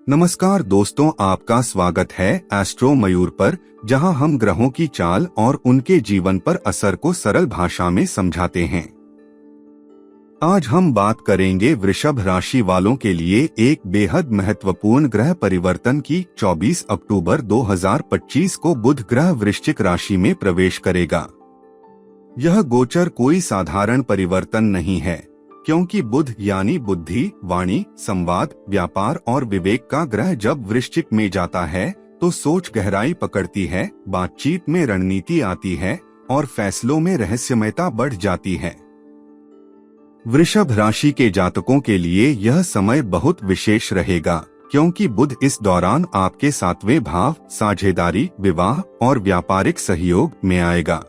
नमस्कार दोस्तों, आपका स्वागत है एस्ट्रो मयूर पर, जहां हम ग्रहों की चाल और उनके जीवन पर असर को सरल भाषा में समझाते हैं। आज हम बात करेंगे वृषभ राशि वालों के लिए एक बेहद महत्वपूर्ण ग्रह परिवर्तन की। 24 अक्टूबर 2025 को बुध ग्रह वृश्चिक राशि में प्रवेश करेगा। यह गोचर कोई साधारण परिवर्तन नहीं है, क्योंकि बुध यानी बुद्धि, वाणी, संवाद, व्यापार और विवेक का ग्रह जब वृश्चिक में जाता है तो सोच गहराई पकड़ती है, बातचीत में रणनीति आती है और फैसलों में रहस्यमयता बढ़ जाती है। वृषभ राशि के जातकों के लिए यह समय बहुत विशेष रहेगा, क्योंकि बुध इस दौरान आपके 7वें भाव साझेदारी, विवाह और व्यापारिक सहयोग में आएगा।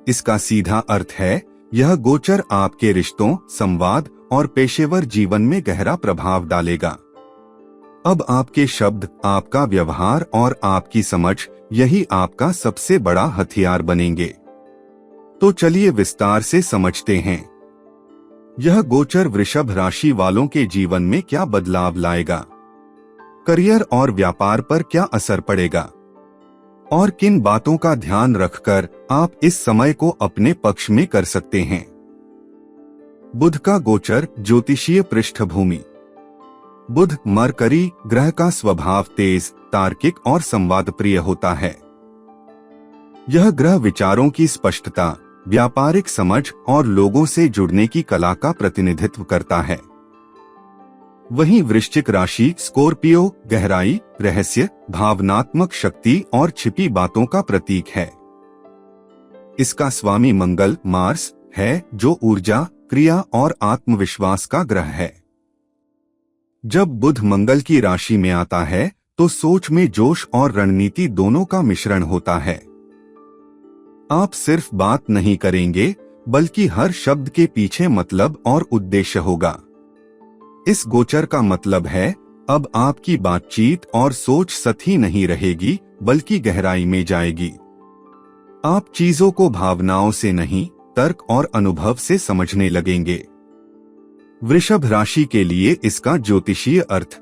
इसका सीधा अर्थ है यह गोचर आपके रिश्तों, संवाद और पेशेवर जीवन में गहरा प्रभाव डालेगा। अब आपके शब्द, आपका व्यवहार और आपकी समझ, यही आपका सबसे बड़ा हथियार बनेंगे। तो चलिए विस्तार से समझते हैं यह गोचर वृषभ राशि वालों के जीवन में क्या बदलाव लाएगा, करियर और व्यापार पर क्या असर पड़ेगा और किन बातों का ध्यान रखकर आप इस समय को अपने पक्ष में कर सकते हैं। बुध का गोचर, ज्योतिषीय पृष्ठभूमि। बुध मरकरी ग्रह का स्वभाव तेज, तार्किक और संवाद प्रिय होता है। यह ग्रह विचारों की स्पष्टता, व्यापारिक समझ और लोगों से जुड़ने की कला का प्रतिनिधित्व करता है। वहीं वृश्चिक राशि स्कॉर्पियो गहराई, रहस्य, भावनात्मक शक्ति और छिपी बातों का प्रतीक है। इसका स्वामी मंगल मार्स है, जो ऊर्जा, क्रिया और आत्मविश्वास का ग्रह है। जब बुध मंगल की राशि में आता है तो सोच में जोश और रणनीति दोनों का मिश्रण होता है। आप सिर्फ बात नहीं करेंगे, बल्कि हर शब्द के पीछे मतलब और उद्देश्य होगा। इस गोचर का मतलब है अब आपकी बातचीत और सोच सतही नहीं रहेगी, बल्कि गहराई में जाएगी। आप चीजों को भावनाओं से नहीं, तर्क और अनुभव से समझने लगेंगे। वृषभ राशि के लिए इसका ज्योतिषीय अर्थ।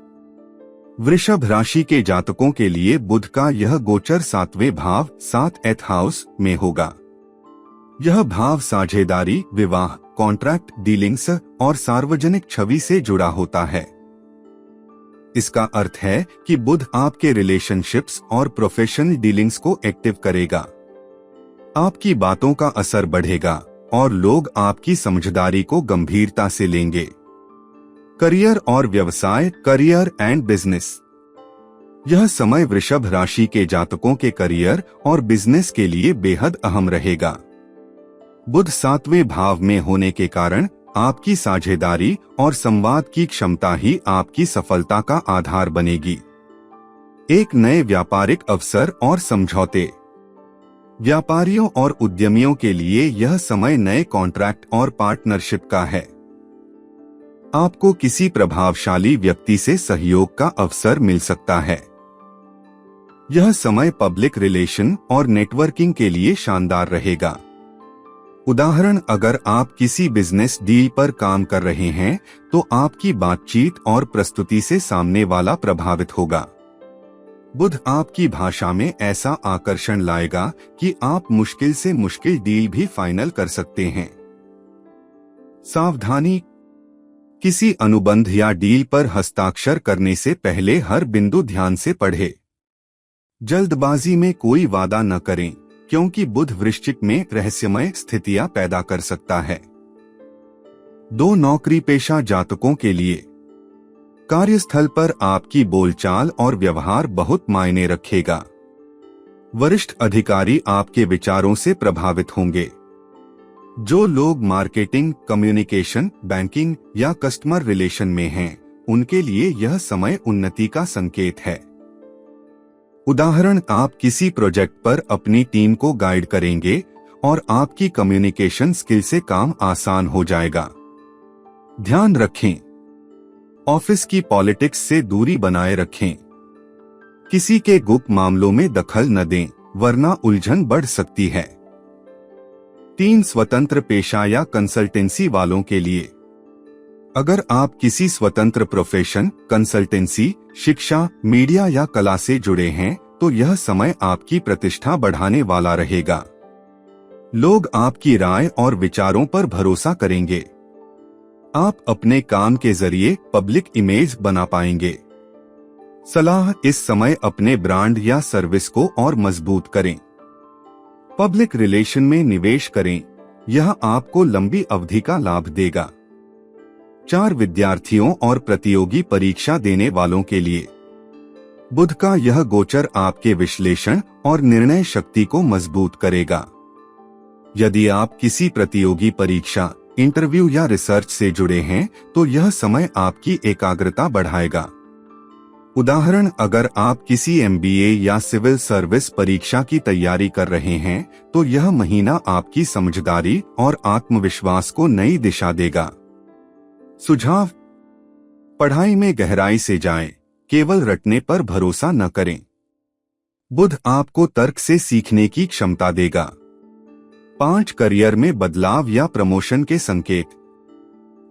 वृषभ राशि के जातकों के लिए बुध का यह गोचर 7वें भाव 7th हाउस में होगा। यह भाव साझेदारी, विवाह, कॉन्ट्रैक्ट डीलिंग्स और सार्वजनिक छवि से जुड़ा होता है। इसका अर्थ है कि बुध आपके रिलेशनशिप्स और प्रोफेशनल डीलिंग्स को एक्टिव करेगा। आपकी बातों का असर बढ़ेगा और लोग आपकी समझदारी को गंभीरता से लेंगे। करियर और व्यवसाय, करियर एंड बिजनेस। यह समय वृषभ राशि के जातकों के करियर और बिजनेस के लिए बेहद अहम रहेगा। बुध 7वें भाव में होने के कारण आपकी साझेदारी और संवाद की क्षमता ही आपकी सफलता का आधार बनेगी। एक नए व्यापारिक अवसर और समझौते। व्यापारियों और उद्यमियों के लिए यह समय नए कॉन्ट्रैक्ट और पार्टनरशिप का है। आपको किसी प्रभावशाली व्यक्ति से सहयोग का अवसर मिल सकता है। यह समय पब्लिक रिलेशन और नेटवर्किंग के लिए शानदार रहेगा। उदाहरण, अगर आप किसी बिजनेस डील पर काम कर रहे हैं तो आपकी बातचीत और प्रस्तुति से सामने वाला प्रभावित होगा। बुध आपकी भाषा में ऐसा आकर्षण लाएगा कि आप मुश्किल से मुश्किल डील भी फाइनल कर सकते हैं। सावधानी, किसी अनुबंध या डील पर हस्ताक्षर करने से पहले हर बिंदु ध्यान से पढ़ें। जल्दबाजी में कोई वादा न करें, क्योंकि बुध वृश्चिक में रहस्यमय स्थितियां पैदा कर सकता है। 2 नौकरी पेशा जातकों के लिए। कार्यस्थल पर आपकी बोलचाल और व्यवहार बहुत मायने रखेगा। वरिष्ठ अधिकारी आपके विचारों से प्रभावित होंगे। जो लोग मार्केटिंग, कम्युनिकेशन, बैंकिंग या कस्टमर रिलेशन में हैं, उनके लिए यह समय उन्नति का संकेत है। उदाहरण, आप किसी प्रोजेक्ट पर अपनी टीम को गाइड करेंगे और आपकी कम्युनिकेशन स्किल से काम आसान हो जाएगा। ध्यान रखें, ऑफिस की पॉलिटिक्स से दूरी बनाए रखें। किसी के गुप्त मामलों में दखल न दें, वरना उलझन बढ़ सकती है। 3 स्वतंत्र पेशा या कंसल्टेंसी वालों के लिए। अगर आप किसी स्वतंत्र प्रोफेशन, कंसल्टेंसी, शिक्षा, मीडिया या कला से जुड़े हैं तो यह समय आपकी प्रतिष्ठा बढ़ाने वाला रहेगा। लोग आपकी राय और विचारों पर भरोसा करेंगे। आप अपने काम के जरिए पब्लिक इमेज बना पाएंगे। सलाह, इस समय अपने ब्रांड या सर्विस को और मजबूत करें। पब्लिक रिलेशन में निवेश करें, यह आपको लंबी अवधि का लाभ देगा। 4 विद्यार्थियों और प्रतियोगी परीक्षा देने वालों के लिए बुध का यह गोचर आपके विश्लेषण और निर्णय शक्ति को मजबूत करेगा। यदि आप किसी प्रतियोगी परीक्षा, इंटरव्यू या रिसर्च से जुड़े हैं तो यह समय आपकी एकाग्रता बढ़ाएगा। उदाहरण, अगर आप किसी MBA या सिविल सर्विस परीक्षा की तैयारी कर रहे हैं तो यह महीना आपकी समझदारी और आत्मविश्वास को नई दिशा देगा। सुझाव: पढ़ाई में गहराई से जाएं, केवल रटने पर भरोसा न करें। बुध आपको तर्क से सीखने की क्षमता देगा। 5 करियर में बदलाव या प्रमोशन के संकेत।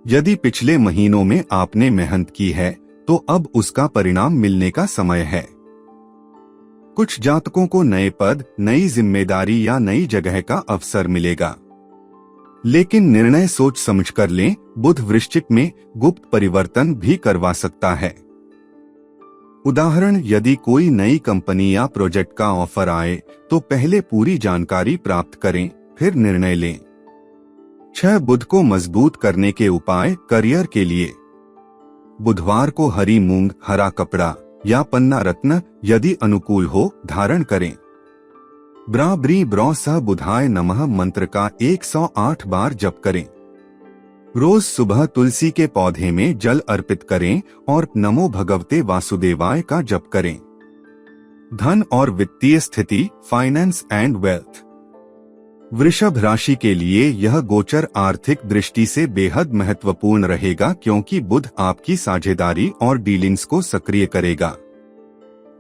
यदि पिछले महीनों में आपने मेहनत की है तो अब उसका परिणाम मिलने का समय है। कुछ जातकों को नए पद, नई जिम्मेदारी या नई जगह का अवसर मिलेगा, लेकिन निर्णय सोच समझकर लें। बुध वृश्चिक में गुप्त परिवर्तन भी करवा सकता है। उदाहरण, यदि कोई नई कंपनी या प्रोजेक्ट का ऑफर आए तो पहले पूरी जानकारी प्राप्त करें, फिर निर्णय लें। 6 बुध को मजबूत करने के उपाय। करियर के लिए बुधवार को हरी मूंग, हरा कपड़ा या पन्ना रत्न यदि अनुकूल हो धारण करें। ब्रा ब्री ब्रौ सह बुधाय नमः मंत्र का 108 बार जप करें। रोज सुबह तुलसी के पौधे में जल अर्पित करें और नमो भगवते वासुदेवाय का जप करें। धन और वित्तीय स्थिति, फाइनेंस एंड वेल्थ। वृषभ राशि के लिए यह गोचर आर्थिक दृष्टि से बेहद महत्वपूर्ण रहेगा क्योंकि बुध आपकी साझेदारी और डीलिंग्स को सक्रिय करेगा।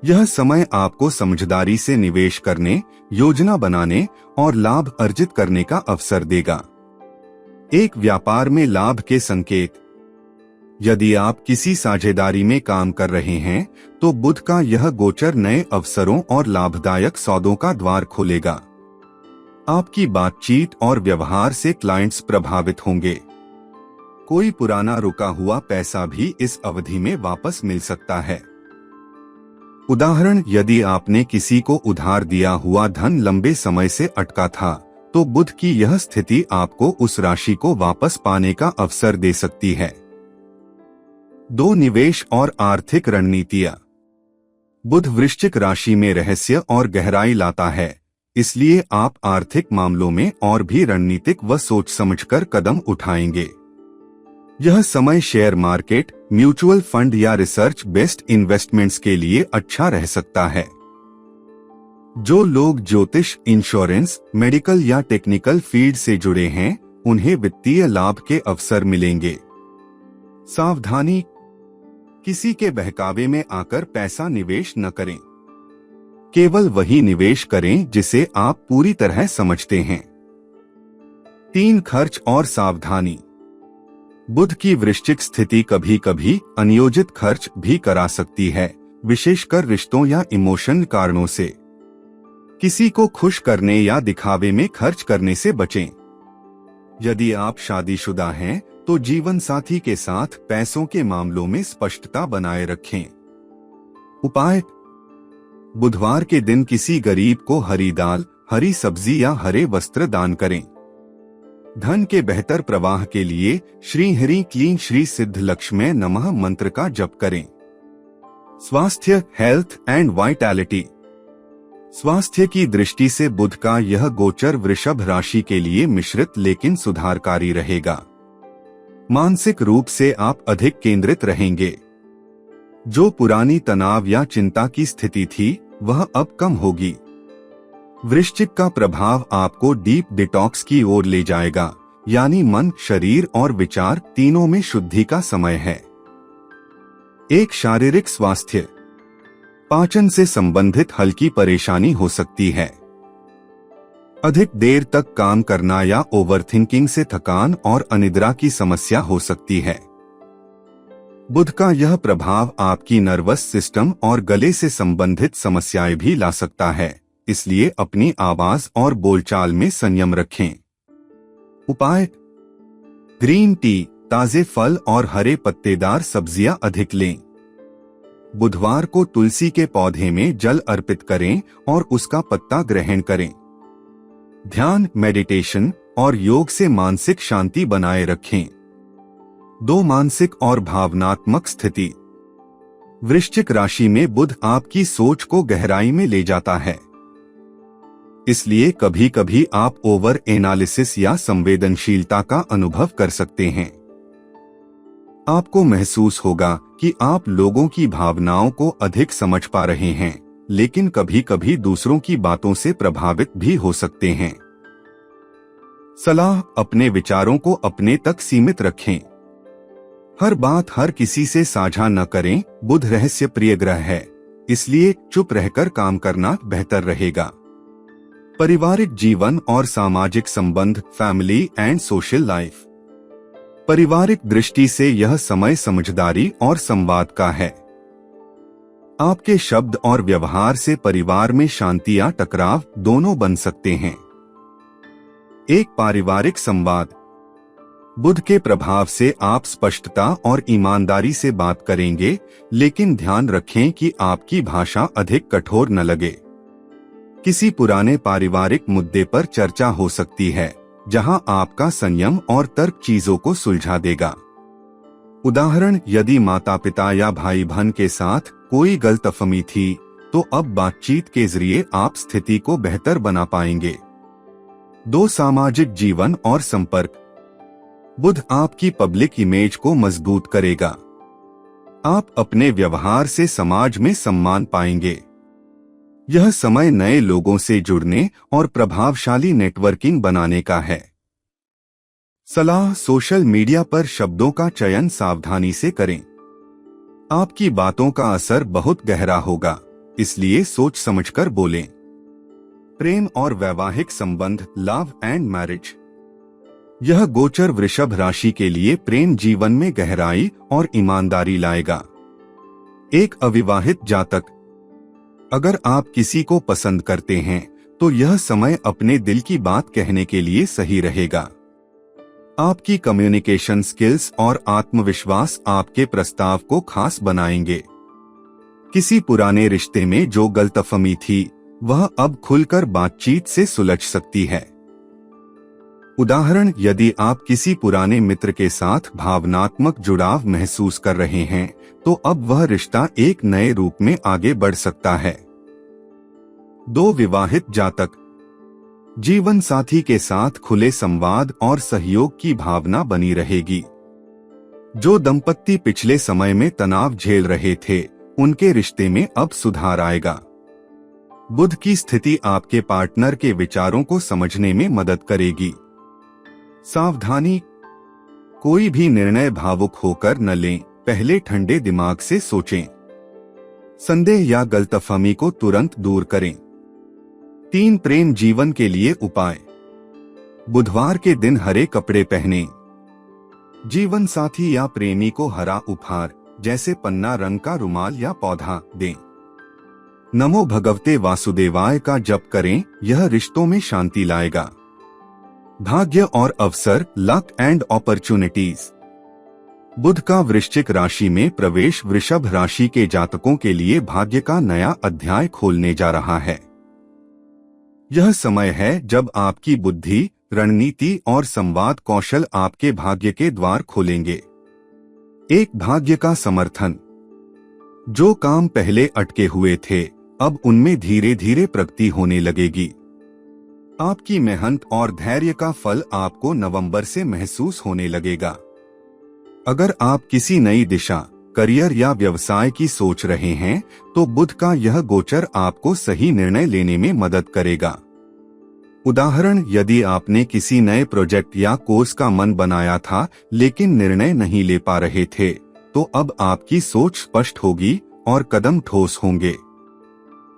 यह समय आपको समझदारी से निवेश करने, योजना बनाने और लाभ अर्जित करने का अवसर देगा। एक व्यापार में लाभ के संकेत। यदि आप किसी साझेदारी में काम कर रहे हैं तो बुध का यह गोचर नए अवसरों और लाभदायक सौदों का द्वार खोलेगा। आपकी बातचीत और व्यवहार से क्लाइंट्स प्रभावित होंगे। कोई पुराना रुका हुआ पैसा भी इस अवधि में वापस मिल सकता है। उदाहरण, यदि आपने किसी को उधार दिया हुआ धन लंबे समय से अटका था तो बुध की यह स्थिति आपको उस राशि को वापस पाने का अवसर दे सकती है। 2 निवेश और आर्थिक रणनीतियां। बुध वृश्चिक राशि में रहस्य और गहराई लाता है, इसलिए आप आर्थिक मामलों में और भी रणनीतिक व सोच समझकर कदम उठाएंगे। यह समय शेयर मार्केट, म्यूचुअल फंड या रिसर्च बेस्ड इन्वेस्टमेंट्स के लिए अच्छा रह सकता है। जो लोग ज्योतिष, इंश्योरेंस, मेडिकल या टेक्निकल फील्ड से जुड़े हैं उन्हें वित्तीय लाभ के अवसर मिलेंगे। सावधानी, किसी के बहकावे में आकर पैसा निवेश न करें। केवल वही निवेश करें जिसे आप पूरी तरह समझते हैं। 3 खर्च और सावधानी। बुध की वृश्चिक स्थिति कभी कभी अनियोजित खर्च भी करा सकती है, विशेषकर रिश्तों या इमोशन कारणों से। किसी को खुश करने या दिखावे में खर्च करने से बचें। यदि आप शादीशुदा हैं तो जीवन साथी के साथ पैसों के मामलों में स्पष्टता बनाए रखें। उपाय: बुधवार के दिन किसी गरीब को हरी दाल, हरी सब्जी या हरे वस्त्र दान करें। धन के बेहतर प्रवाह के लिए श्री हरि क्लीं श्री सिद्ध लक्ष्मी नमः मंत्र का जप करें। स्वास्थ्य, हेल्थ एंड वाइटैलिटी। स्वास्थ्य की दृष्टि से बुध का यह गोचर वृषभ राशि के लिए मिश्रित लेकिन सुधारकारी रहेगा। मानसिक रूप से आप अधिक केंद्रित रहेंगे। जो पुरानी तनाव या चिंता की स्थिति थी वह अब कम होगी। वृश्चिक का प्रभाव आपको डीप डिटॉक्स की ओर ले जाएगा, यानी मन, शरीर और विचार तीनों में शुद्धि का समय है। एक शारीरिक स्वास्थ्य। पाचन से संबंधित हल्की परेशानी हो सकती है। अधिक देर तक काम करना या ओवरथिंकिंग से थकान और अनिद्रा की समस्या हो सकती है। बुध का यह प्रभाव आपकी नर्वस सिस्टम और गले से संबंधित समस्याएं भी ला सकता है, इसलिए अपनी आवाज और बोलचाल में संयम रखें। उपाय: ग्रीन टी, ताजे फल और हरे पत्तेदार सब्जियां अधिक लें। बुधवार को तुलसी के पौधे में जल अर्पित करें और उसका पत्ता ग्रहण करें। ध्यान, मेडिटेशन और योग से मानसिक शांति बनाए रखें। 2. मानसिक और भावनात्मक स्थिति। वृश्चिक राशि में बुध आपकी सोच को गहराई में ले जाता है, इसलिए कभी कभी आप ओवर एनालिसिस या संवेदनशीलता का अनुभव कर सकते हैं। आपको महसूस होगा कि आप लोगों की भावनाओं को अधिक समझ पा रहे हैं, लेकिन कभी कभी दूसरों की बातों से प्रभावित भी हो सकते हैं। सलाह: अपने विचारों को अपने तक सीमित रखें। हर बात हर किसी से साझा न करें। बुध रहस्य प्रिय ग्रह है, इसलिए चुप रहकर काम करना बेहतर रहेगा। पारिवारिक जीवन और सामाजिक संबंध, फैमिली एंड सोशल लाइफ। पारिवारिक दृष्टि से यह समय समझदारी और संवाद का है। आपके शब्द और व्यवहार से परिवार में शांति या टकराव दोनों बन सकते हैं। एक पारिवारिक संवाद। बुध के प्रभाव से आप स्पष्टता और ईमानदारी से बात करेंगे, लेकिन ध्यान रखें कि आपकी भाषा अधिक कठोर न लगे। किसी पुराने पारिवारिक मुद्दे पर चर्चा हो सकती है, जहां आपका संयम और तर्क चीजों को सुलझा देगा। उदाहरण: यदि माता पिता या भाई बहन के साथ कोई गलतफहमी थी, तो अब बातचीत के जरिए आप स्थिति को बेहतर बना पाएंगे। 2. सामाजिक जीवन और संपर्क। बुध आपकी पब्लिक इमेज को मजबूत करेगा। आप अपने व्यवहार से समाज में सम्मान पाएंगे। यह समय नए लोगों से जुड़ने और प्रभावशाली नेटवर्किंग बनाने का है। सलाह: सोशल मीडिया पर शब्दों का चयन सावधानी से करें। आपकी बातों का असर बहुत गहरा होगा, इसलिए सोच समझकर बोलें। प्रेम और वैवाहिक संबंध, लव एंड मैरिज। यह गोचर वृषभ राशि के लिए प्रेम जीवन में गहराई और ईमानदारी लाएगा। एक अविवाहित जातक: अगर आप किसी को पसंद करते हैं, तो यह समय अपने दिल की बात कहने के लिए सही रहेगा। आपकी कम्युनिकेशन स्किल्स और आत्मविश्वास आपके प्रस्ताव को खास बनाएंगे। किसी पुराने रिश्ते में जो गलतफहमी थी, वह अब खुलकर बातचीत से सुलझ सकती है। उदाहरण: यदि आप किसी पुराने मित्र के साथ भावनात्मक जुड़ाव महसूस कर रहे हैं, तो अब वह रिश्ता एक नए रूप में आगे बढ़ सकता है। 2. विवाहित जातक: जीवन साथी के साथ खुले संवाद और सहयोग की भावना बनी रहेगी। जो दंपत्ति पिछले समय में तनाव झेल रहे थे, उनके रिश्ते में अब सुधार आएगा। बुध की स्थिति आपके पार्टनर के विचारों को समझने में मदद करेगी। सावधानी: कोई भी निर्णय भावुक होकर न लें, पहले ठंडे दिमाग से सोचें। संदेह या गलतफहमी को तुरंत दूर करें। 3. प्रेम जीवन के लिए उपाय। बुधवार के दिन हरे कपड़े पहनें। जीवन साथी या प्रेमी को हरा उपहार, जैसे पन्ना रंग का रुमाल या पौधा, दें। नमो भगवते वासुदेवाय का जप करें, यह रिश्तों में शांति लाएगा। भाग्य और अवसर, लक एंड अपॉर्चुनिटीज। बुध का वृश्चिक राशि में प्रवेश वृषभ राशि के जातकों के लिए भाग्य का नया अध्याय खोलने जा रहा है। यह समय है जब आपकी बुद्धि, रणनीति और संवाद कौशल आपके भाग्य के द्वार खोलेंगे। एक भाग्य का समर्थन। जो काम पहले अटके हुए थे, अब उनमें धीरे धीरे प्रगति होने लगेगी। आपकी मेहनत और धैर्य का फल आपको नवंबर से महसूस होने लगेगा। अगर आप किसी नई दिशा, करियर या व्यवसाय की सोच रहे हैं, तो बुध का यह गोचर आपको सही निर्णय लेने में मदद करेगा। उदाहरण: यदि आपने किसी नए प्रोजेक्ट या कोर्स का मन बनाया था, लेकिन निर्णय नहीं ले पा रहे थे, तो अब आपकी सोच स्पष्ट होगी और कदम ठोस होंगे।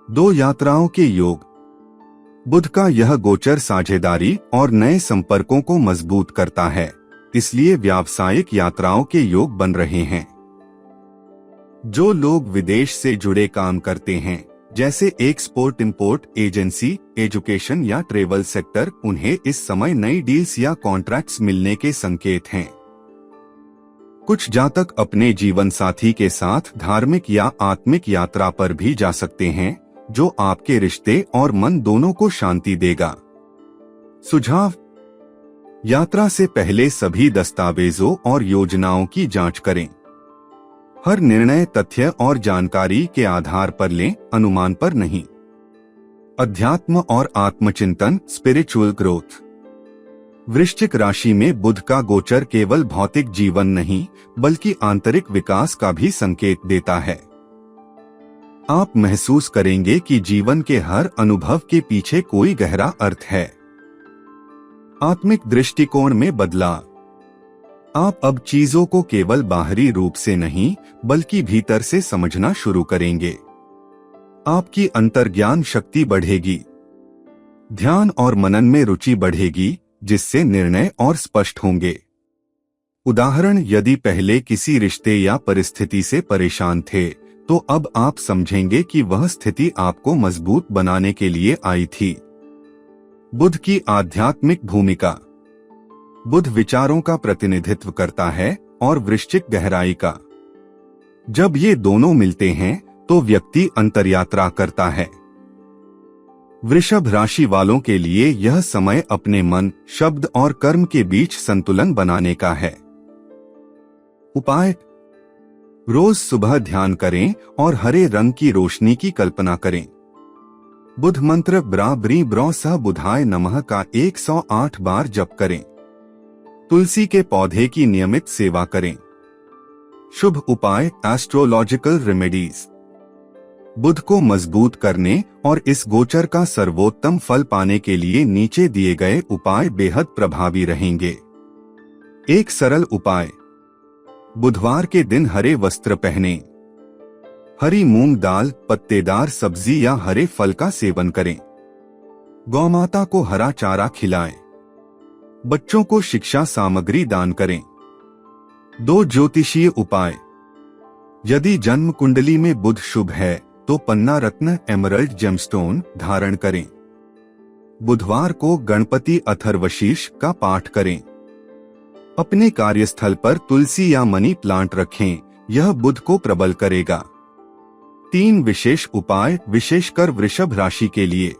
2. यात्राओं के योग। बुध का यह गोचर साझेदारी और नए संपर्कों को मजबूत करता है, इसलिए व्यावसायिक यात्राओं के योग बन रहे हैं। जो लोग विदेश से जुड़े काम करते हैं, जैसे एक्सपोर्ट इंपोर्ट एजेंसी, एजुकेशन या ट्रेवल सेक्टर, उन्हें इस समय नई डील्स या कॉन्ट्रैक्ट्स मिलने के संकेत हैं। कुछ जातक अपने जीवन साथी के साथ धार्मिक या आत्मिक यात्रा पर भी जा सकते हैं, जो आपके रिश्ते और मन दोनों को शांति देगा। सुझाव: यात्रा से पहले सभी दस्तावेजों और योजनाओं की जांच करें। हर निर्णय तथ्य और जानकारी के आधार पर लें, अनुमान पर नहीं। अध्यात्म और आत्मचिंतन, स्पिरिचुअल ग्रोथ। वृश्चिक राशि में बुध का गोचर केवल भौतिक जीवन नहीं, बल्कि आंतरिक विकास का भी संकेत देता है। आप महसूस करेंगे कि जीवन के हर अनुभव के पीछे कोई गहरा अर्थ है। आत्मिक दृष्टिकोण में बदलाव। आप अब चीजों को केवल बाहरी रूप से नहीं, बल्कि भीतर से समझना शुरू करेंगे। आपकी अंतर्ज्ञान शक्ति बढ़ेगी। ध्यान और मनन में रुचि बढ़ेगी, जिससे निर्णय और स्पष्ट होंगे। उदाहरण: यदि पहले किसी रिश्ते या परिस्थिति से परेशान थे, तो अब आप समझेंगे कि वह स्थिति आपको मजबूत बनाने के लिए आई थी। बुध की आध्यात्मिक भूमिका। बुध विचारों का प्रतिनिधित्व करता है और वृश्चिक गहराई का। जब ये दोनों मिलते हैं तो व्यक्ति अंतर्यात्रा करता है। वृषभ राशि वालों के लिए यह समय अपने मन, शब्द और कर्म के बीच संतुलन बनाने का है। उपाय: रोज सुबह ध्यान करें और हरे रंग की रोशनी की कल्पना करें। बुध मंत्र ब्रा ब्री ब्रौ सह बुधाय नमः का 108 बार जप करें। तुलसी के पौधे की नियमित सेवा करें। शुभ उपाय: एस्ट्रोलॉजिकल रेमेडीज। बुध को मजबूत करने और इस गोचर का सर्वोत्तम फल पाने के लिए नीचे दिए गए उपाय बेहद प्रभावी रहेंगे। एक सरल उपाय: बुधवार के दिन हरे वस्त्र पहनें। हरी मूंग दाल, पत्तेदार सब्जी या हरे फल का सेवन करें। गौमाता को हरा चारा खिलाएं। बच्चों को शिक्षा सामग्री दान करें। 2 ज्योतिषीय उपाय: यदि जन्म कुंडली में बुध शुभ है तो पन्ना रत्न एमरल्ड जेमस्टोन धारण करें। बुधवार को गणपति अथर्वशीर्ष का पाठ करें। अपने कार्यस्थल पर तुलसी या मनी प्लांट रखें, यह बुध को प्रबल करेगा। 3 विशेष उपाय विशेषकर वृषभ राशि के लिए।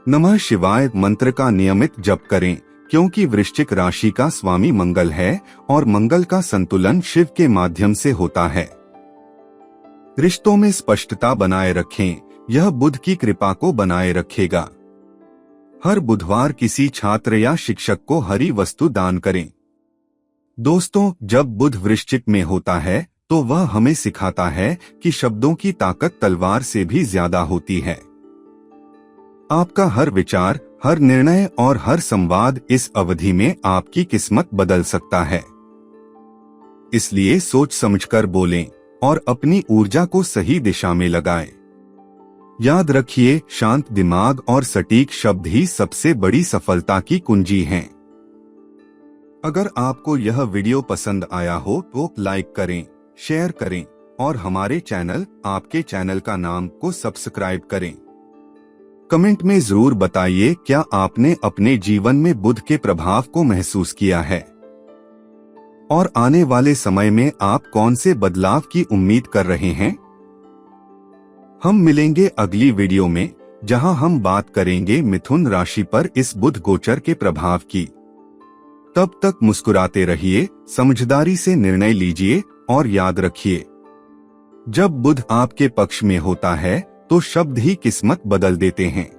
नमः शिवाय मंत्र का नियमित जप करें, क्योंकि वृश्चिक राशि का स्वामी मंगल है और मंगल का संतुलन शिव के माध्यम से होता है। रिश्तों में स्पष्टता बनाए रखें, यह बुध की कृपा को बनाए रखेगा। हर बुधवार किसी छात्र या शिक्षक को हरी वस्तु दान करें। दोस्तों, जब बुध वृश्चिक में होता है तो वह हमें सिखाता है कि शब्दों की ताकत तलवार से भी ज्यादा होती है। आपका हर विचार, हर निर्णय और हर संवाद इस अवधि में आपकी किस्मत बदल सकता है। इसलिए सोच समझकर बोलें और अपनी ऊर्जा को सही दिशा में लगाएं। याद रखिए, शांत दिमाग और सटीक शब्द ही सबसे बड़ी सफलता की कुंजी हैं। अगर आपको यह वीडियो पसंद आया हो तो लाइक करें, शेयर करें और हमारे चैनल आपके चैनल का नाम को सब्सक्राइब करें। कमेंट में जरूर बताइए, क्या आपने अपने जीवन में बुध के प्रभाव को महसूस किया है और आने वाले समय में आप कौन से बदलाव की उम्मीद कर रहे हैं। हम मिलेंगे अगली वीडियो में, जहां हम बात करेंगे मिथुन राशि पर इस बुध गोचर के प्रभाव की। तब तक मुस्कुराते रहिए, समझदारी से निर्णय लीजिए और याद रखिए, जब बुध आपके पक्ष में होता है तो शब्द ही किस्मत बदल देते हैं।